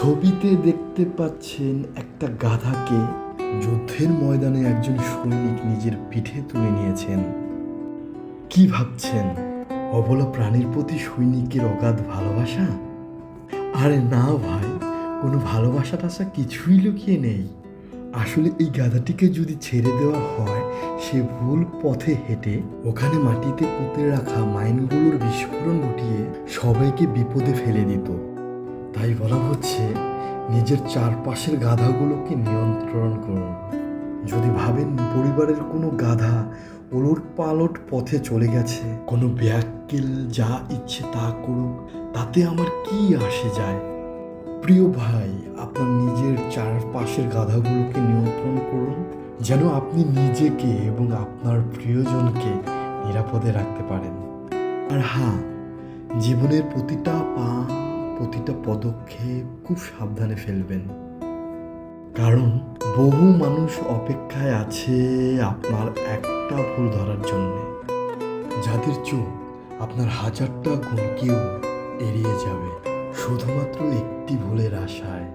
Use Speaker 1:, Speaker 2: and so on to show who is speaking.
Speaker 1: ছবিতে দেখতে পাচ্ছেন একটা গাধাকে যুদ্ধের ময়দানে একজন সৈনিক নিজের পিঠে তুলে নিয়েছেন। কি ভাবছেন, অবলা প্রাণীর প্রতি সৈনিকের অগাধ ভালোবাসা? আরে না ভাই, কোনো ভালোবাসা টাসা কিছুই লুকিয়ে নেই। আসলে এই গাধাটিকে যদি ছেড়ে দেওয়া হয়, সে ভুল পথে হেঁটে ওখানে মাটিতে পুঁতে রাখা মাইনগুলোর বিস্ফোরণ ঘটিয়ে সবাইকে বিপদে ফেলে দিত। তাই বলা হচ্ছে, নিজের চারপাশের গাধাগুলোকে নিয়ন্ত্রণ করুন। যদি ভাবেন পরিবারের কোনো গাধা ওলট পালট পথে চলে গেছে, কোনো ব্যাককেল যা ইচ্ছে তা করুক, তাতে আমার কি আসে যায়। প্রিয় ভাই, আপনার নিজের চারপাশের গাধাগুলোকে নিয়ন্ত্রণ করুন, যেন আপনি নিজেকে এবং আপনার প্রিয়জনকে নিরাপদে রাখতে পারেন। আর হ্যাঁ, জীবনের প্রতিটা পা, প্রতিটা পদক্ষেপ খুব সাবধানে ফেলবেন, কারণ বহু মানুষ অপেক্ষায় আছে আপনার একটা ভুল ধরার জন্য, যাদের চোখ আপনার হাজারটা গুণকেও এড়িয়ে যাবে শুধুমাত্র একটি ভুলের আশায়।